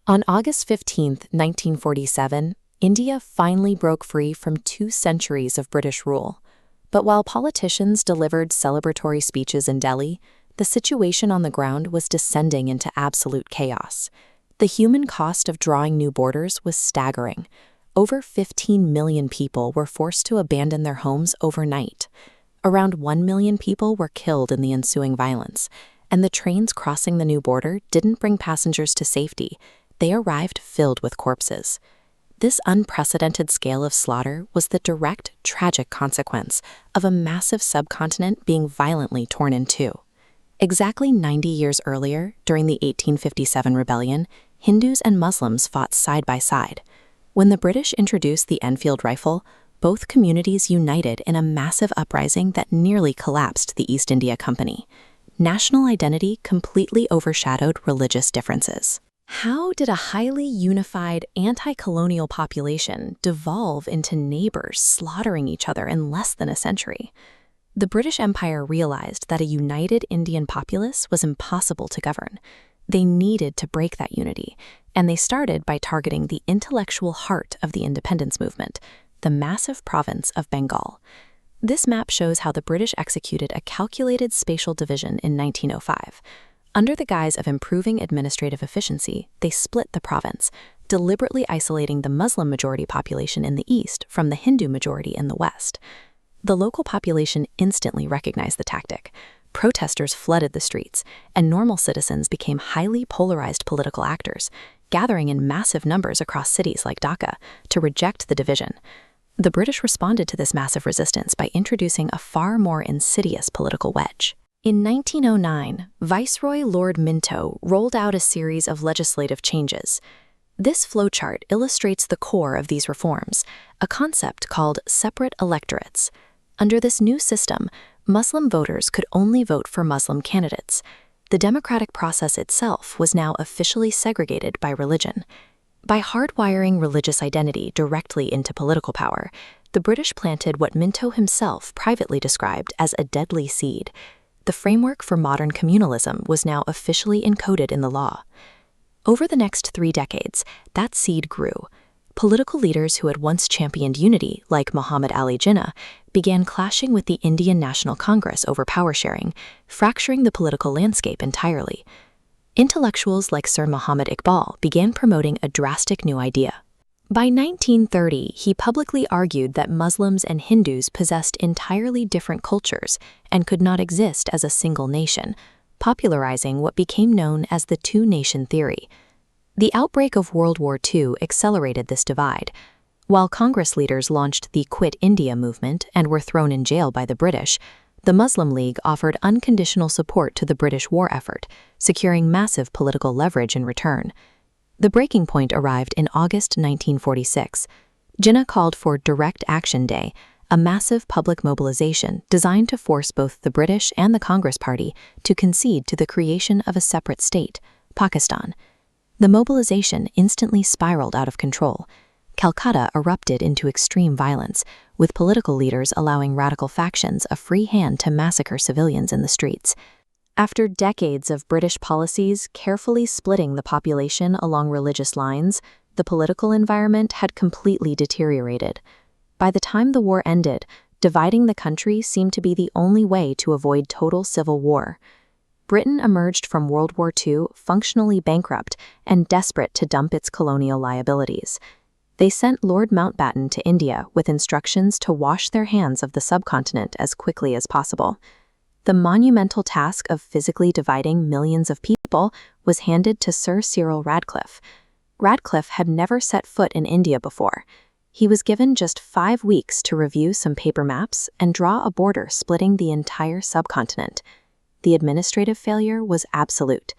On August 15, 1947, India finally broke free from 2 centuries of British rule. But while politicians delivered celebratory speeches in Delhi, the situation on the ground was descending into absolute chaos. The human cost of drawing new borders was staggering. Over 15 million people were forced to abandon their homes overnight. Around 1 million people were killed in the ensuing violence, and the trains crossing the new border didn't bring passengers to safety. They arrived filled with corpses. This unprecedented scale of slaughter was the direct, tragic consequence of a massive subcontinent being violently torn in two. Exactly 90 years earlier, during the 1857 rebellion, Hindus and Muslims fought side by side. When the British introduced the Enfield rifle, both communities united in a massive uprising that nearly collapsed the East India Company. National identity completely overshadowed religious differences. How did a highly unified anti-colonial population devolve into neighbors slaughtering each other in less than a century? The British Empire realized that a united Indian populace was impossible to govern. They needed to break that unity, and they started by targeting the intellectual heart of the independence movement, the massive province of Bengal. This map shows how the British executed a calculated spatial division in 1905. Under the guise of improving administrative efficiency, they split the province, deliberately isolating the Muslim-majority population in the east from the Hindu majority in the west. The local population instantly recognized the tactic. Protesters flooded the streets, and normal citizens became highly polarized political actors, gathering in massive numbers across cities like Dhaka to reject the division. The British responded to this massive resistance by introducing a far more insidious political wedge. In 1909, Viceroy Lord Minto rolled out a series of legislative changes. This flowchart illustrates the core of these reforms, a concept called separate electorates. Under this new system, Muslim voters could only vote for Muslim candidates. The democratic process itself was now officially segregated by religion. By hardwiring religious identity directly into political power, the British planted what Minto himself privately described as a deadly seed. The framework for modern communalism was now officially encoded in the law. Over the next 3 decades, that seed grew. Political leaders who had once championed unity, like Muhammad Ali Jinnah, began clashing with the Indian National Congress over power sharing, fracturing the political landscape entirely. Intellectuals like Sir Muhammad Iqbal began promoting a drastic new idea. By 1930, he publicly argued that Muslims and Hindus possessed entirely different cultures and could not exist as a single nation, popularizing what became known as the two-nation theory. The outbreak of World War II accelerated this divide. While Congress leaders launched the Quit India movement and were thrown in jail by the British, the Muslim League offered unconditional support to the British war effort, securing massive political leverage in return. The breaking point arrived in August 1946. Jinnah called for Direct Action Day, a massive public mobilization designed to force both the British and the Congress Party to concede to the creation of a separate state, Pakistan. The mobilization instantly spiraled out of control. Calcutta erupted into extreme violence, with political leaders allowing radical factions a free hand to massacre civilians in the streets. After decades of British policies carefully splitting the population along religious lines, the political environment had completely deteriorated. By the time the war ended, dividing the country seemed to be the only way to avoid total civil war. Britain emerged from World War II functionally bankrupt and desperate to dump its colonial liabilities. They sent Lord Mountbatten to India with instructions to wash their hands of the subcontinent as quickly as possible. The monumental task of physically dividing millions of people was handed to Sir Cyril Radcliffe. Radcliffe had never set foot in India before. He was given just 5 weeks to review some paper maps and draw a border splitting the entire subcontinent. The administrative failure was absolute.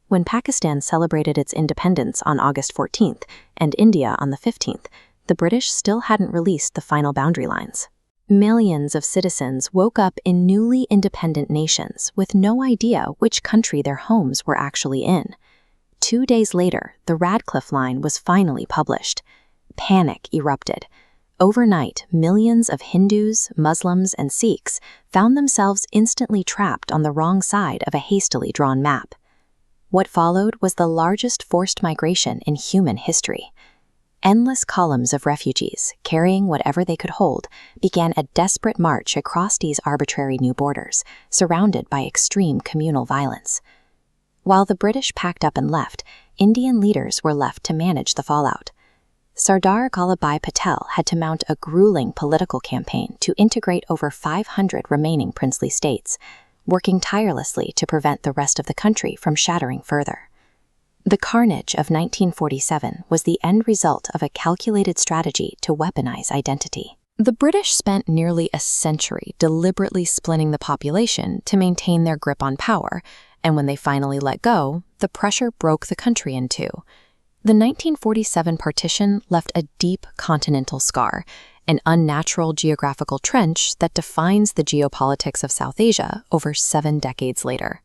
When Pakistan celebrated its independence on August 14th and India on the 15th, the British still hadn't released the final boundary lines. Millions of citizens woke up in newly independent nations with no idea which country their homes were actually in. 2 days later, the Radcliffe Line was finally published. Panic erupted. Overnight, millions of Hindus, Muslims, and Sikhs found themselves instantly trapped on the wrong side of a hastily drawn map. What followed was the largest forced migration in human history. Endless columns of refugees, carrying whatever they could hold, began a desperate march across these arbitrary new borders, surrounded by extreme communal violence. While the British packed up and left, Indian leaders were left to manage the fallout. Sardar Vallabhbhai Patel had to mount a grueling political campaign to integrate over 500 remaining princely states, working tirelessly to prevent the rest of the country from shattering further. The carnage of 1947 was the end result of a calculated strategy to weaponize identity. The British spent nearly a century deliberately splitting the population to maintain their grip on power, and when they finally let go, the pressure broke the country in two. The 1947 partition left a deep continental scar, an unnatural geographical trench that defines the geopolitics of South Asia over 7 decades later.